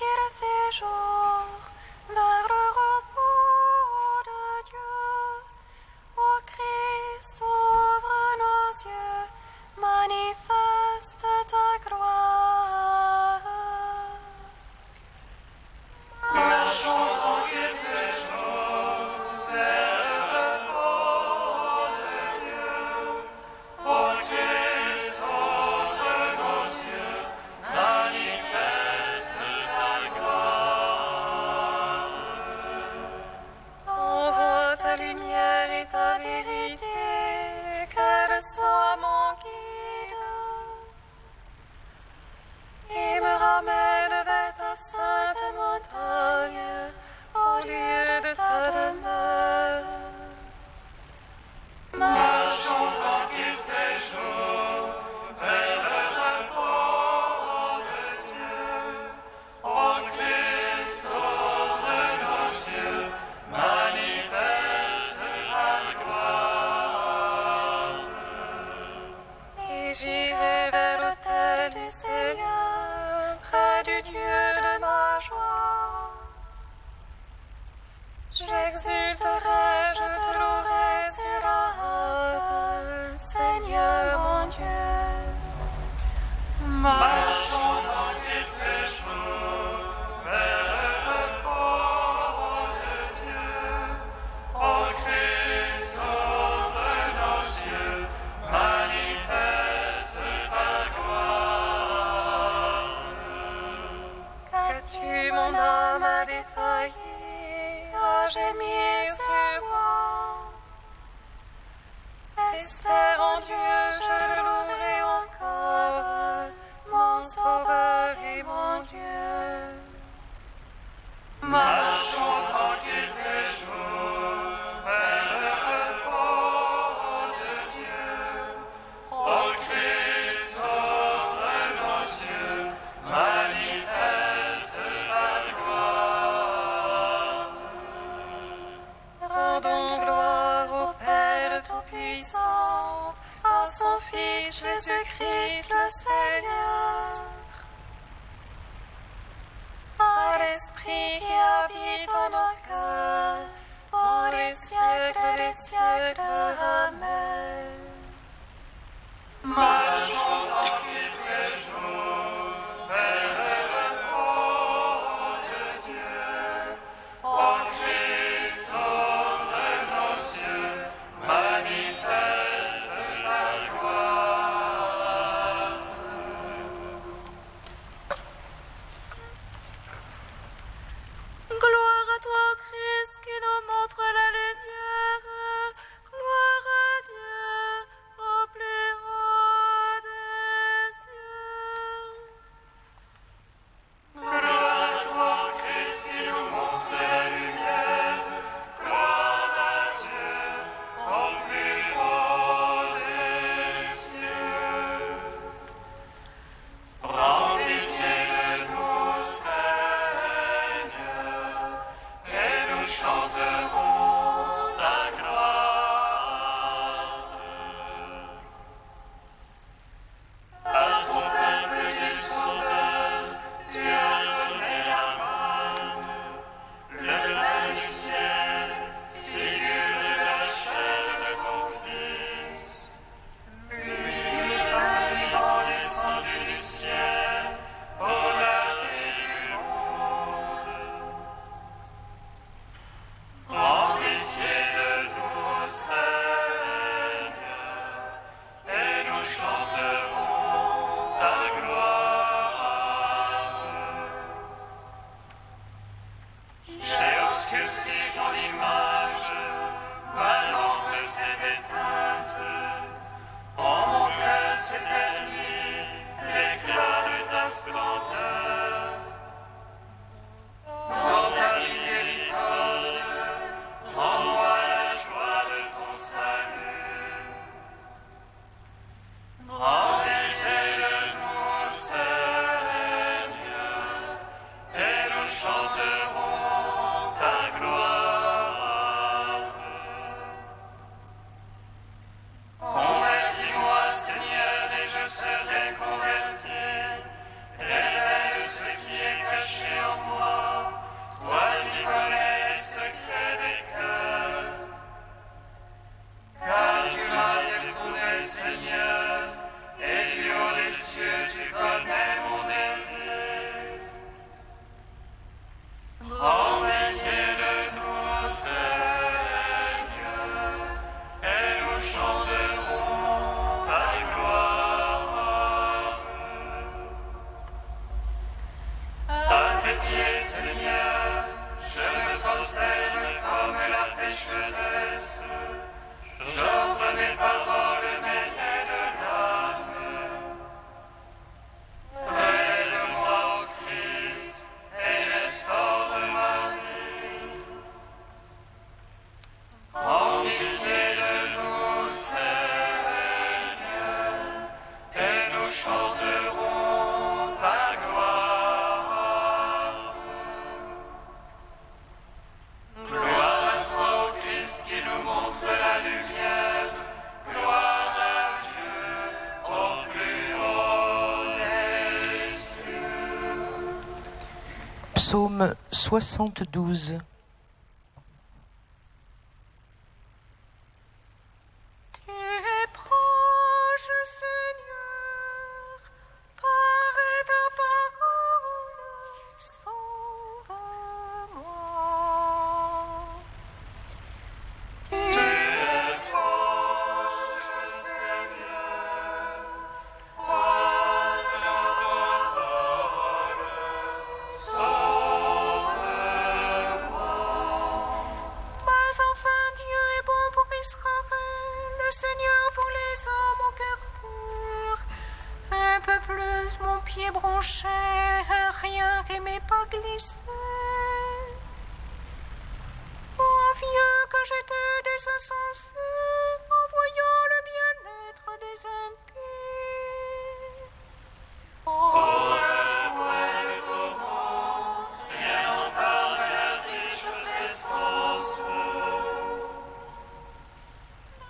qu'il fait jour, vers le repos de Dieu. Ô Christ, ouvre nos yeux, manifeste ta gloire. Marchons tant qu'il fait jour, vers le repos de Dieu. Ô Christ, ouvre nos yeux, manifeste ta gloire. Envoie ta lumière et ta vérité, qu'elle soit mon guide, et me ramène vers ta sainte montagne, au lieu de ta demeure. Marchons tant qu'il fait jour, vers le repos de Dieu. Ô Christ, ouvre nos yeux, manifeste ta gloire. Et j'irai vers l'autel du Seigneur, près du Dieu de ma joie. J'exulterai, je te louerai sur la harpe, Seigneur mon Dieu. Marchons tant qu'il fait jour, vers le repos de Dieu. Ô Christ, ouvre nos yeux, manifeste ta gloire. Qu'as-tu mon âme à défaillir, à gémir sur moi? Espère en Dieu, je le louerai encore, mon Sauveur et mon Dieu. Marchons tant qu'il fait jour, vers le repos de Dieu. Ô Christ, ouvre nos yeux, manifeste ta gloire. Rendons gloire au Père Tout-Puissant, à son Fils Jésus-Christ le Seigneur, à l'Esprit qui habite en nos cœurs, pour les siècles des siècles. Amen. Marchons tant qu'il fait jour, vers le repos de Dieu. Ô Christ, ouvre nos yeux, manifeste ta gloire. Gloire à toi, Christ, qui nous montre la lumière. Gloire à Dieu au plus haut des cieux. Gloire à toi, Christ, qui nous montre la lumière. Gloire à Dieu, au plus haut des cieux. Prends pitié de nous, Seigneur, et nous chanterons ta gloire. À ton peuple du Sauveur, tu as donné la manne, le pain du ciel, figure de la chair de ton Fils. Lui, le pain vivant descendu du ciel, pour la vie du monde. Prends pitié de nous, Seigneur, et nous chanterons ta gloire. J'ai obscurci ton image, ma lampe s'est éteinte. En mon cœur s'éternit l'éclat de ta splendeur. Dans ta miséricorde, rends-moi la joie de ton salut. Prends pitié de nous, Seigneur, et nous chanterons ta gloire. Convertis-moi, Seigneur, et je serai converti. Révèle J'offre mes paroles, mes lèvres larmes. Relève-moi, ô Christ, et restaure ma vie. En pitié de nous, Seigneur, et nous chanterons ta gloire. Gloire à toi, ô Christ, qui nous montre la lumière. Gloire à Dieu, au plus haut des cieux. Psaume 72. Tu es proche, Seigneur, par ta parole, sauve-moi. Tu es proche, Seigneur, par ta parole, sauve-moi. Mais enfin, Dieu est bon pour Israël, le Seigneur pour les hommes au cœur pur. Un peu plus mon pied bronché, rien que mes pas glissaient. Oh, vieux que j'étais des insensés, en voyant le bien-être des impies. Rien n'entame la riche présence.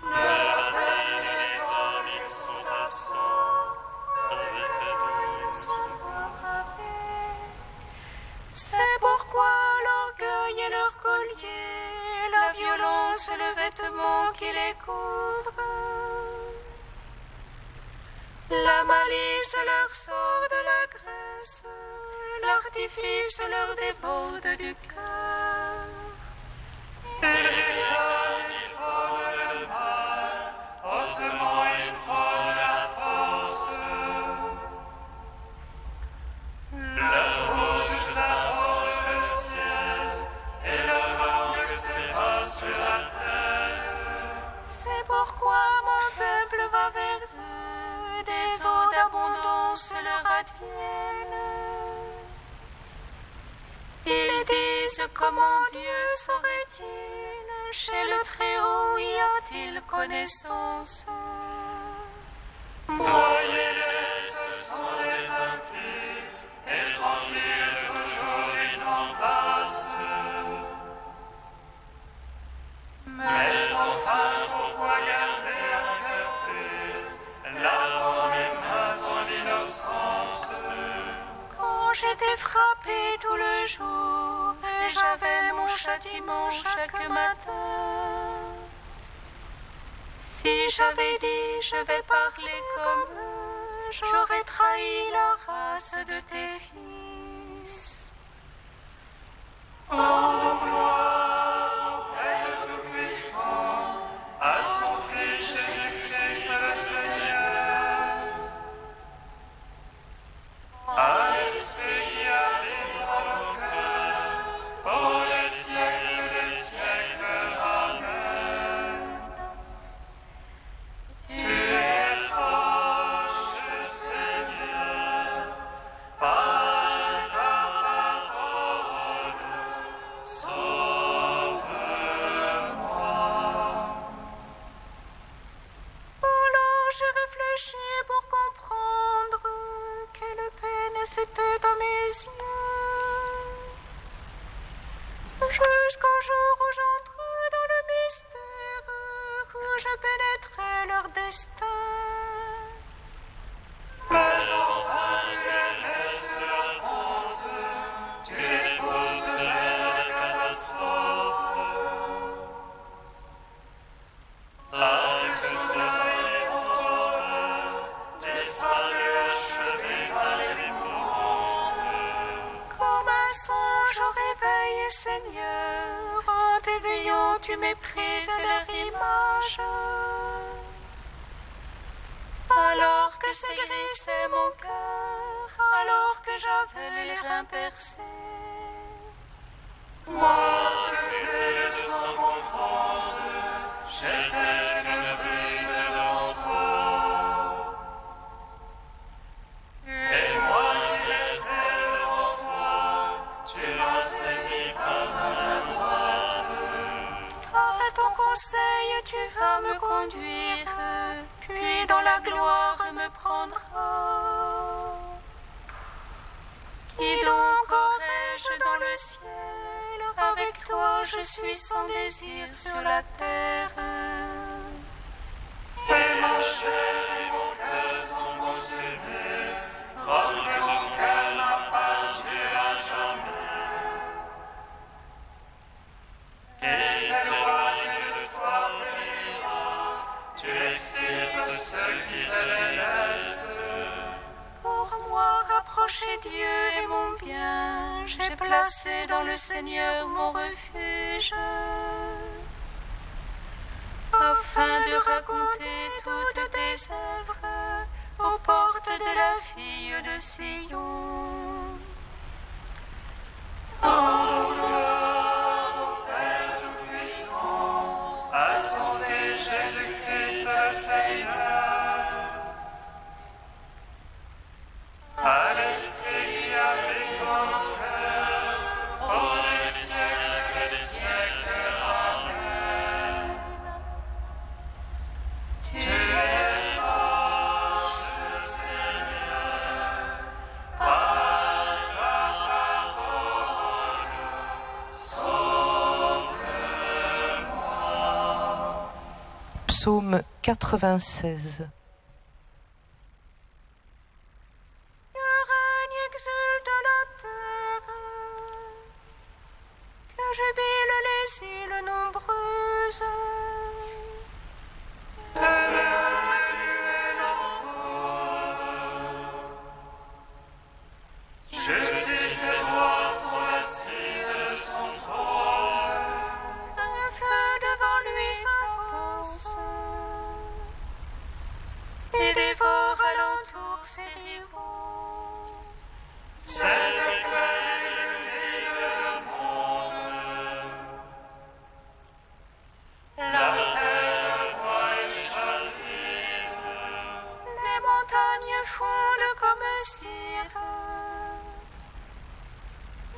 De la peine des hommes, ils sont absents. Avec C'est pourquoi l'orgueil est leur collier, la violence le vêtement qui les couvre. La malice leur sort de la graisse, l'artifice leur déborde du cœur. hautement, ils prônent la force. Leur bouche s'approche le ciel, et leur langue s'ébat sur la terre. C'est pourquoi mon peuple va vers eux, des eaux d'abondance leur adviennent. Ils disent comment Dieu saurait-il, chez le Très-Haut y a-t-il connaissance? Voyez-les, ce sont les impies, et tranquilles toujours ils entassent. Mais enfin, pourquoi garder un cœur pur, lavant mes mains en innocence? Quand j'étais frappée tout le jour, et j'avais mon châtiment chaque matin. Si j'avais dit je vais parler comme eux, j'aurais trahi la race de tes fils. Rendons gloire au Père Tout-Puissant, à son Fils Jésus-Christ le Seigneur, à l'Esprit qui habite dans nos cœurs, pour les siècles des siècles. Amen. Tu es proche, Seigneur, par ta parole, sauve-moi. Alors j'ai réfléchi pour comprendre quelle peine c'était à mes yeux. Jusqu'au jour où j'entre dans le mystère, où je pénétrais leur destin. Mais enfin tu les laisses la honte, tu les pousses vers la catastrophe. Avec ce soleil contemporain, disparu achevé par l'épouvante. Comme un songe au réveil, Seigneur, en t'éveillant tu méprises leur image. Alors que s'aigrissait mon cœur, alors que j'avais les reins percés. Moi, stupide sans comprendre, j'étais conduire, puis dans la gloire me prendra. Qui donc aurais-je dans le ciel? Avec toi je suis sans désir sur la terre. Et ma chair et mon cœur sont consumés, comme que mon cœur m'appartient à jamais. Et s'éloigne de toi, paysan, tu extirpes ceux qui te délaissent. Pour moi, rapprocher Dieu est mon bien. J'ai placé dans le Seigneur mon refuge, afin de raconter toutes tes œuvres aux portes de la fille de Sion. Rendons gloire au Père Tout-Puissant, à son Fils Jésus-Christ le Seigneur, à l'Esprit qui habite dans nos cœurs, pour les siècles des siècles. Amen. Tu es proche, Seigneur, par ta parole, sauve-moi. Psaume 96. Exulte la terre, que jubile les îles nombreuses. Justice et droit sont assises de son trône. Un feu devant lui s'avance et dévore alentour ses rivaux. Ses éclairs illuminent le monde. La terre voit et chavire. Les montagnes fondent comme cire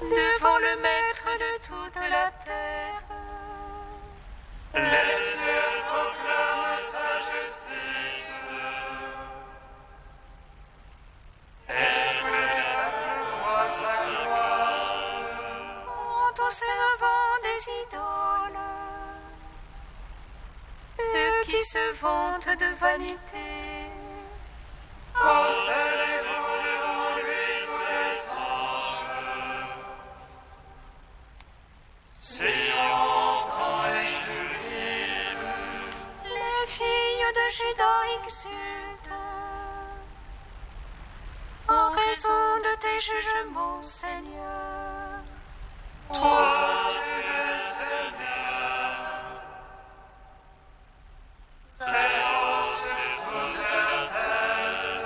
devant le maître de toute la terre. Les cieux proclament sa justice. Et tous les peuples voient sa gloire. Quant aux servants des idoles, eux qui se vantent de vanité, Prosternez-vous devant lui tous les anges. Sion entend et jubile. les filles de Juda exultent en raison de tes jugements, Seigneur. Toi, tu es Seigneur. Très haut sur toute la terre.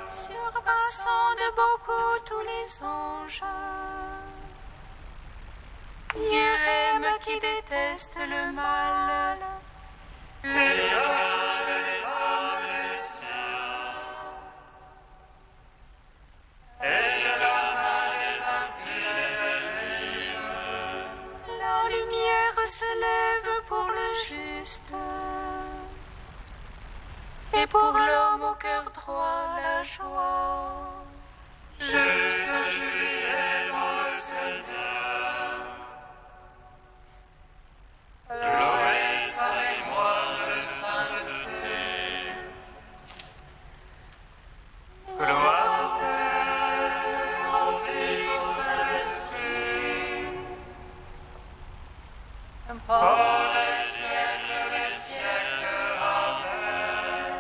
Surpassant de beaucoup tous les anges. Dieu aime qui déteste le mal. Il garde les âmes des siens. Et de la main des impies les délivre. La lumière se lève pour le juste, et pour l'homme au cœur droit la joie. Juste jubilé dans le Seigneur. Louez sa mémoire de sainteté. Gloire au Père, au Fils, au Saint-Esprit. Pour les siècles des siècles. Amen.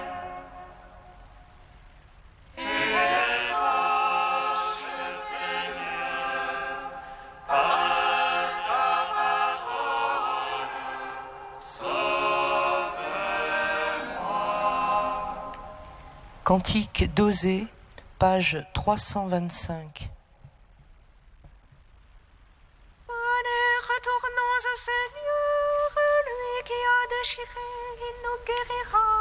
Tu es proche, Seigneur, par ta parole, sauve-moi. Cantique d'Osée, page 325. Allez, retournons au Seigneur, lui qui a déchiré, il nous guérira.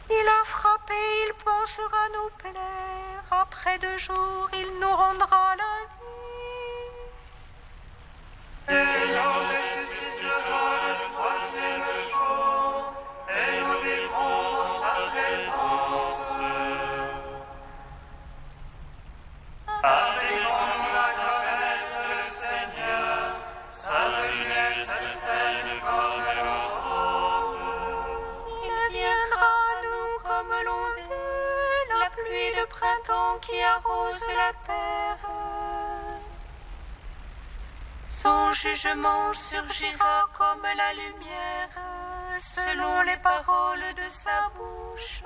Il a frappé, il pensera nous plaire. Après 2 jours, il nous rendra la vie. Et l'on ressuscitera le 3e jour. qui arrose la terre. Son jugement surgira comme la lumière, selon les paroles de sa bouche.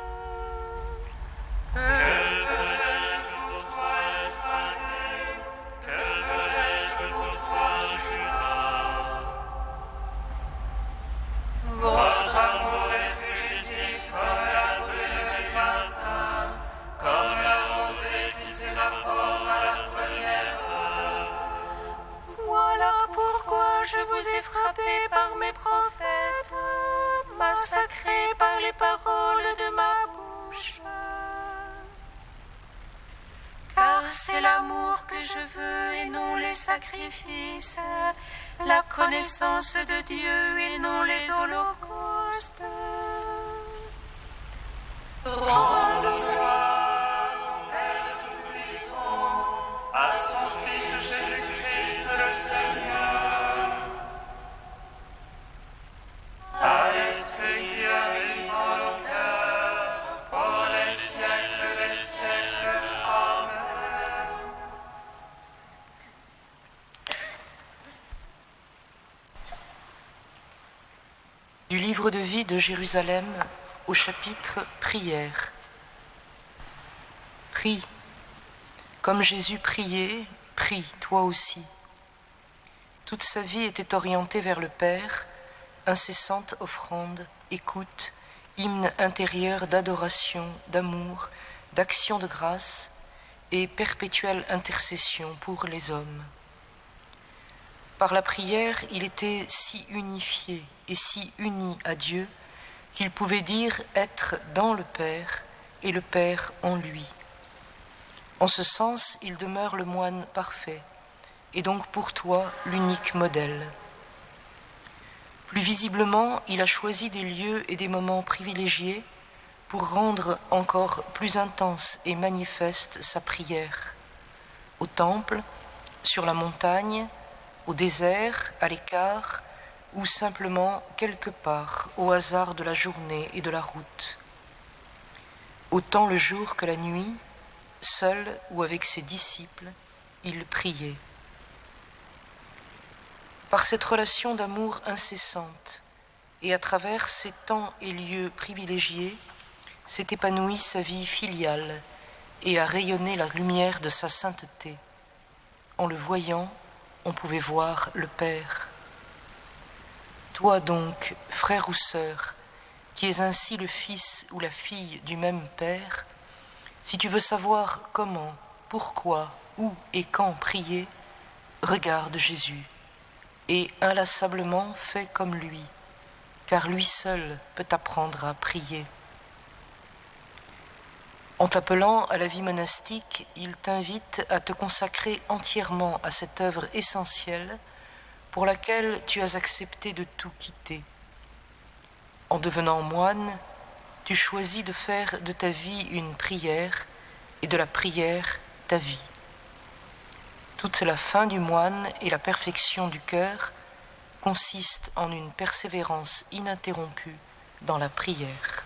Que ferai-je pour toi, Ephraïm? Que ferai-je pour toi, Juda? Votre amour est fugitif comme la brume du matin, comme la rosée qui s'évapore à la première heure. Voilà pourquoi je vous ai frappé par mes prophètes, massacré par les paroles de ma bouche. Car c'est l'amour que je veux et non les sacrifices, la connaissance de Dieu et non les holocaustes. Rende gloire au Père Tout-Puissant, à son Fils Jésus-Christ le Seigneur, à l'Esprit qui habite dans nos cœurs, pour les siècles des siècles. Amen. Du livre de vie de Jérusalem au chapitre Prière. Prie. Comme Jésus priait, prie toi aussi. Toute sa vie était orientée vers le Père, incessante offrande, écoute, hymne intérieur d'adoration, d'amour, d'action de grâce et perpétuelle intercession pour les hommes. Par la prière, il était si unifié et si uni à Dieu qu'il pouvait dire être dans le Père et le Père en lui. En ce sens, il demeure le moine parfait, et donc pour toi l'unique modèle. Plus visiblement, il a choisi des lieux et des moments privilégiés pour rendre encore plus intense et manifeste sa prière. Au temple, sur la montagne, au désert, à l'écart, ou simplement quelque part au hasard de la journée et de la route. Autant le jour que la nuit, seul ou avec ses disciples, il priait. Par cette relation d'amour incessante et à travers ces temps et lieux privilégiés, s'est épanouie sa vie filiale et a rayonné la lumière de sa sainteté. En le voyant, on pouvait voir le Père. Toi donc, frère ou sœur, qui es ainsi le fils ou la fille du même Père, si tu veux savoir comment, pourquoi, où et quand prier, regarde Jésus et inlassablement fais comme lui, car lui seul peut t'apprendre à prier. En t'appelant à la vie monastique, il t'invite à te consacrer entièrement à cette œuvre essentielle pour laquelle tu as accepté de tout quitter. En devenant moine, tu choisis de faire de ta vie une prière et de la prière ta vie. Toute la fin du moine et la perfection du cœur consistent en une persévérance ininterrompue dans la prière.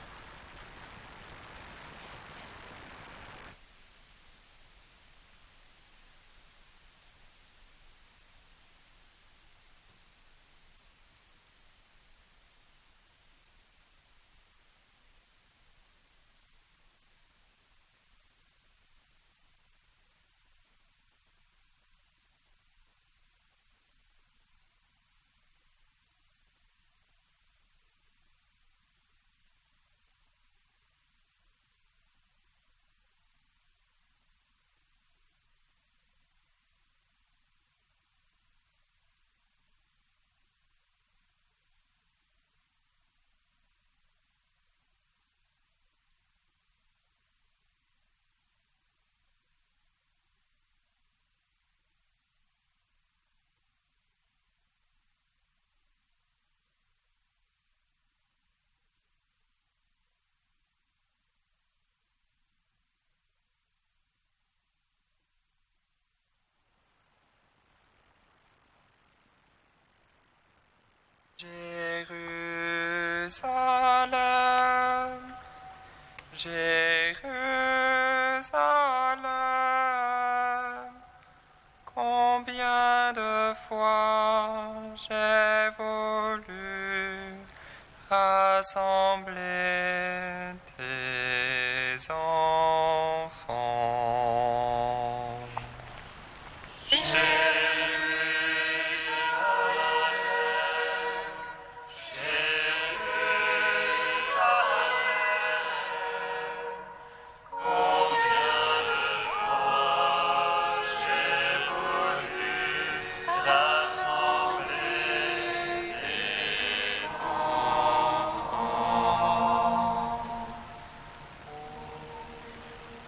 Jérusalem, Jérusalem. toi, j'ai voulu rassembler tes enfants.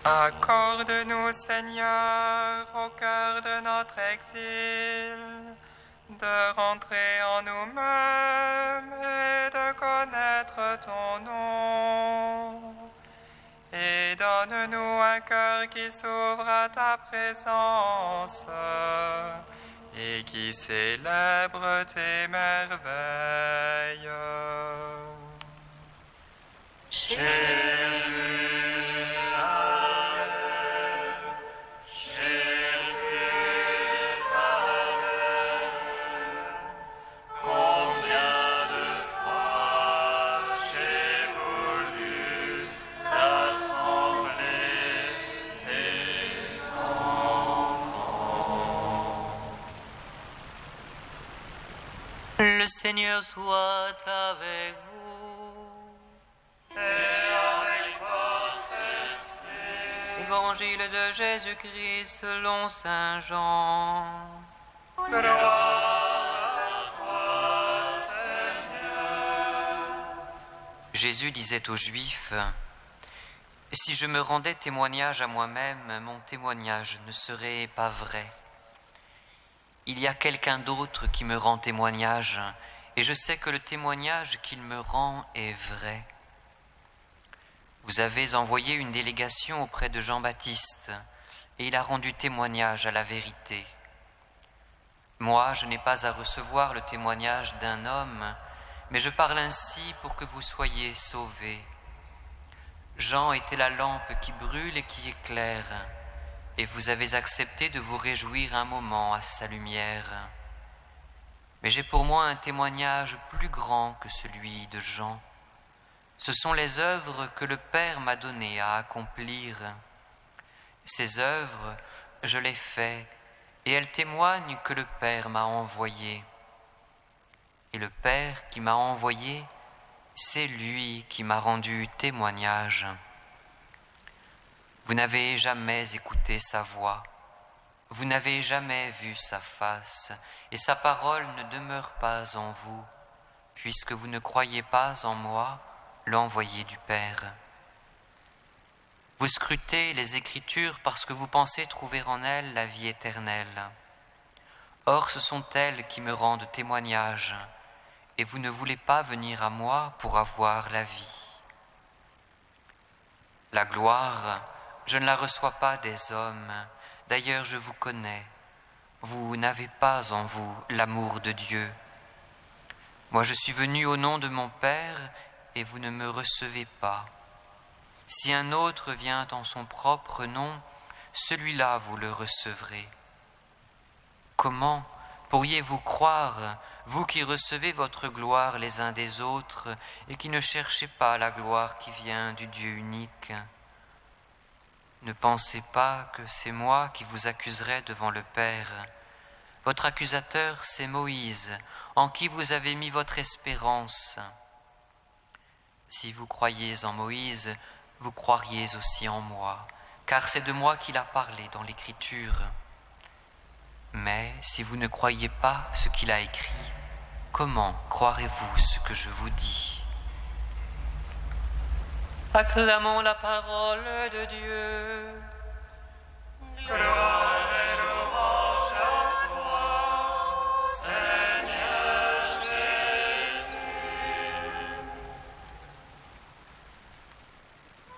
Accorde-nous, Seigneur, au cœur de notre exil, de rentrer en nous-mêmes et de connaître ton nom. Et donne-nous un cœur qui s'ouvre à ta présence et qui célèbre tes merveilles. Le Seigneur soit avec vous. Et avec votre esprit. Évangile de Jésus-Christ selon saint Jean. Gloire à toi, Seigneur. Jésus disait aux Juifs, « Si je me rendais témoignage à moi-même, mon témoignage ne serait pas vrai. Il y a quelqu'un d'autre qui me rend témoignage, et je sais que le témoignage qu'il me rend est vrai. Vous avez envoyé une délégation auprès de Jean-Baptiste, et il a rendu témoignage à la vérité. Moi, je n'ai pas à recevoir le témoignage d'un homme, mais je parle ainsi pour que vous soyez sauvés. Jean était la lampe qui brûle et qui éclaire, et vous avez accepté de vous réjouir un moment à sa lumière. Mais j'ai pour moi un témoignage plus grand que celui de Jean. Ce sont les œuvres que le Père m'a données à accomplir. Ces œuvres, je les fais, et elles témoignent que le Père m'a envoyé. Et le Père qui m'a envoyé, c'est lui qui m'a rendu témoignage. Vous n'avez jamais écouté sa voix, vous n'avez jamais vu sa face, et sa parole ne demeure pas en vous, puisque vous ne croyez pas en moi, l'envoyé du Père. Vous scrutez les Écritures parce que vous pensez trouver en elles la vie éternelle. Or, ce sont elles qui me rendent témoignage, et vous ne voulez pas venir à moi pour avoir la vie. La gloire, je ne la reçois pas des hommes. D'ailleurs, je vous connais. Vous n'avez pas en vous l'amour de Dieu. Moi, je suis venu au nom de mon Père et vous ne me recevez pas. Si un autre vient en son propre nom, celui-là vous le recevrez. Comment pourriez-vous croire, vous qui recevez votre gloire les uns des autres et qui ne cherchez pas la gloire qui vient du Dieu unique ? Ne pensez pas que c'est moi qui vous accuserai devant le Père. Votre accusateur, c'est Moïse, en qui vous avez mis votre espérance. Si vous croyez en Moïse, vous croiriez aussi en moi, car c'est de moi qu'il a parlé dans l'Écriture. Mais si vous ne croyez pas ce qu'il a écrit, comment croirez-vous ce que je vous dis ? Acclamons la parole de Dieu. Gloire et louange à toi, Seigneur Jésus.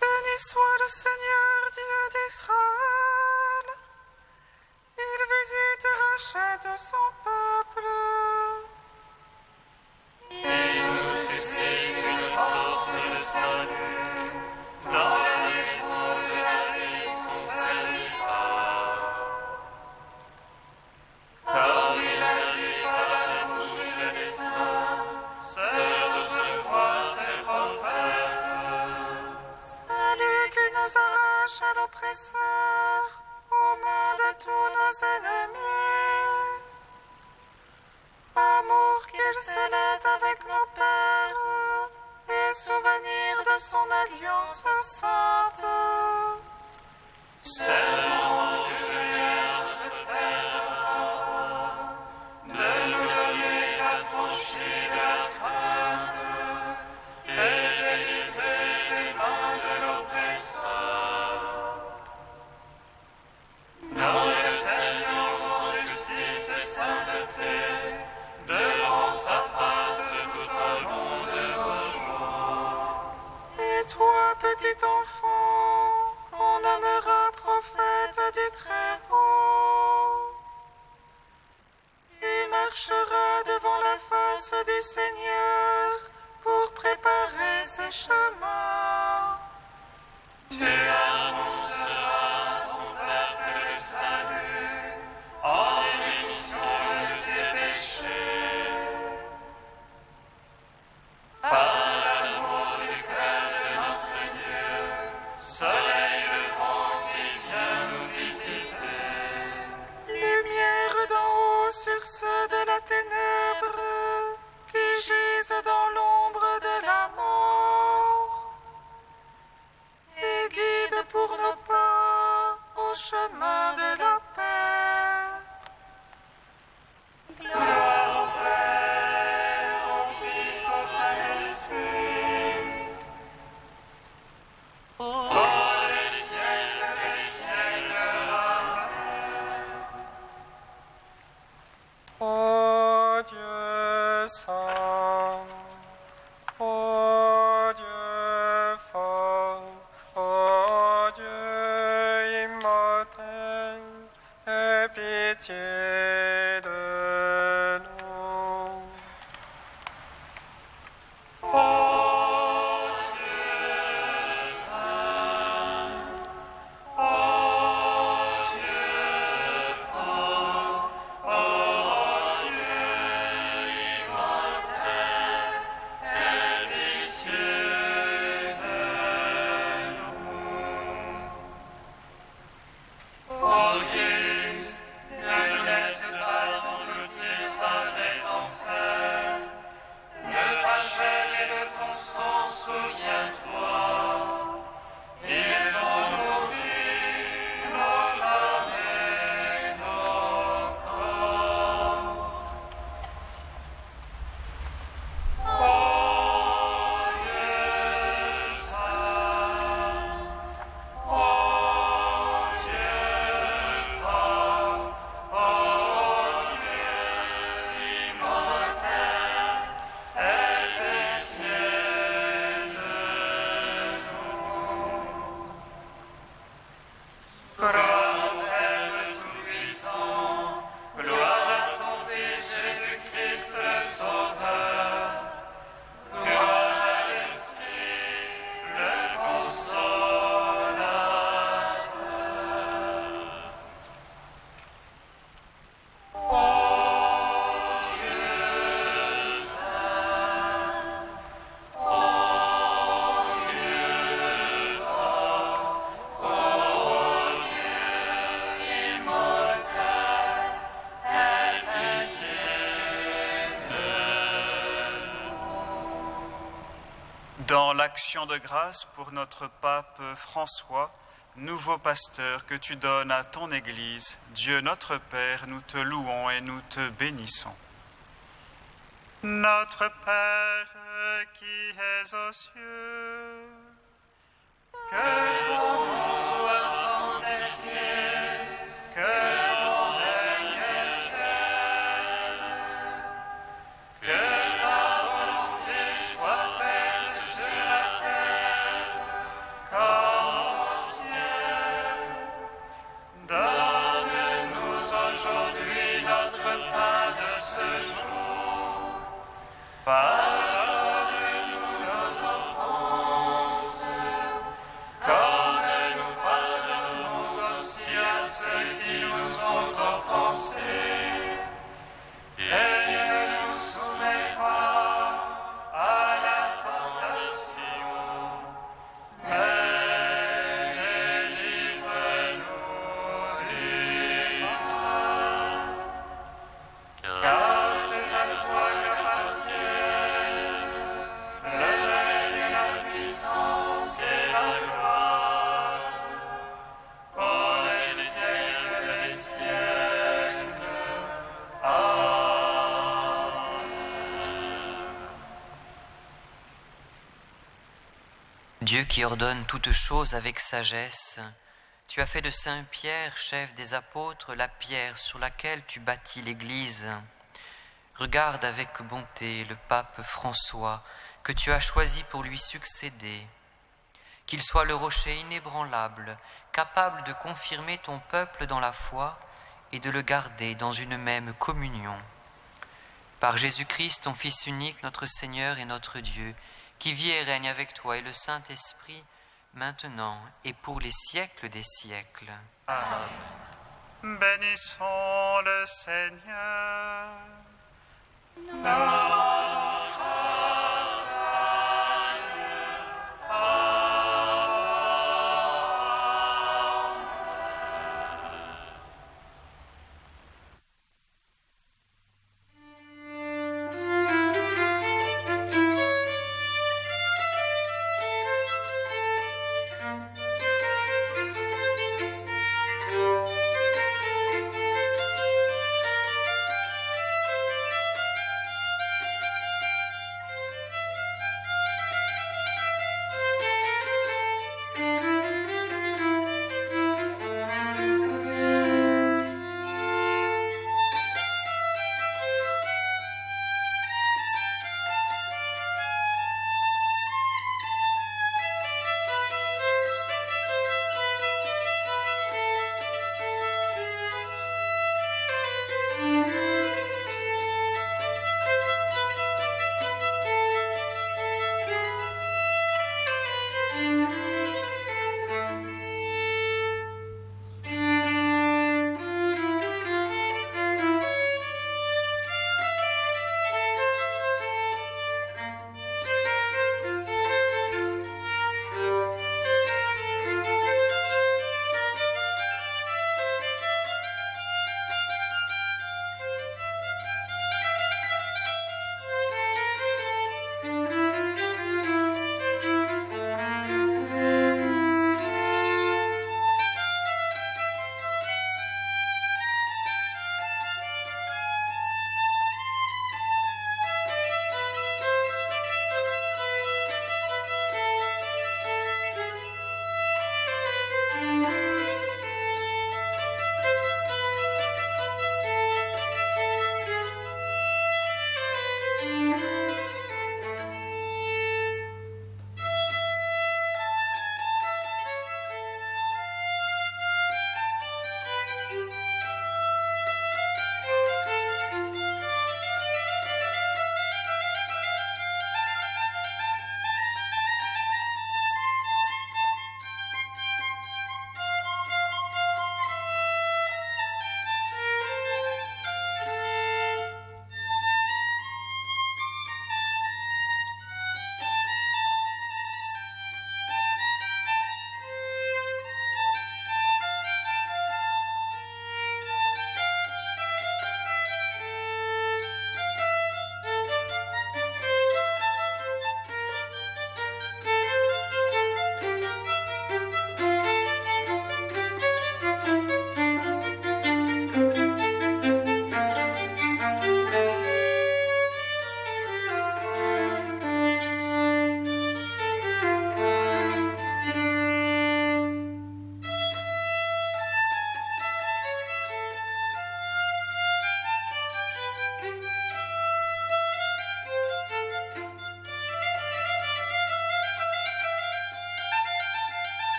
Béni soit le Seigneur Dieu d'Israël. Il visite et rachète son peuple. Il nous suscite une force de salut dans la maison de la vie, son serviteur. qu'il scellait avec nos pères, et souvenir de son alliance sainte. Seulement jurer notre Père, de nous donner l'affranchie de la crainte, et délivrer les mains de l'oppresseur. Dans le Seigneur en justice et sainteté, devant sa face tout au long de nos jours. Et toi, petit enfant, qu'on nommera prophète du Très-Haut, tu marcheras devant la face du Seigneur pour préparer ses chemins. Tu annonceras à son peuple le salut, en rémission de ses péchés. Par l'amour du cœur de notre Dieu, soleil levant qui vient nous visiter. Lumière d'en haut sur ceux de la ténèbre qui gisent dans l'ombre de la mort, et guide pour nos pas au chemin de la paix. Gloire au Père, au Fils, au Saint-Esprit. Pour les siècles des siècles. Amen. Ô Dieu saint, ô Dieu fort, ô Dieu immortel, aie pitié de nous. Ô Christ, ne nous laisse pas engloutir par les enfers. De ta chair et de ton sang, souviens-toi. Ils ont nourri nos âmes et nos corps. Ô Dieu saint, ô Dieu fort, ô Dieu immortel, aie pitié de nous. Gloire au Père Tout-Puissant, gloire à son Fils Jésus-Christ le Sauveur, gloire à l'Esprit, le Consolateur. Ô Dieu saint, ô Dieu fort, ô Dieu immortel, aie pitié de nous. Dans l'action de grâce pour notre pape François, nouveau pasteur que tu donnes à ton Église, Dieu notre Père, nous te louons et nous te bénissons. Notre Père qui es aux cieux, que ton nom soit sanctifié, que ton règne vienne, que ta volonté soit faite sur la terre comme au ciel. Donne-nous aujourd'hui notre pain de ce jour. Pardonne-nous nos offenses, comme nous pardonnons Dieu qui ordonne toutes choses avec sagesse, tu as fait de Saint Pierre, chef des apôtres, la pierre sur laquelle tu bâtis l'Église. Regarde avec bonté le pape François, que tu as choisi pour lui succéder. Qu'il soit le rocher inébranlable, capable de confirmer ton peuple dans la foi et de le garder dans une même communion. Par Jésus-Christ, ton Fils unique, notre Seigneur et notre Dieu, qui vit et règne avec toi et le Saint-Esprit, maintenant et pour les siècles des siècles. Amen. Bénissons le Seigneur.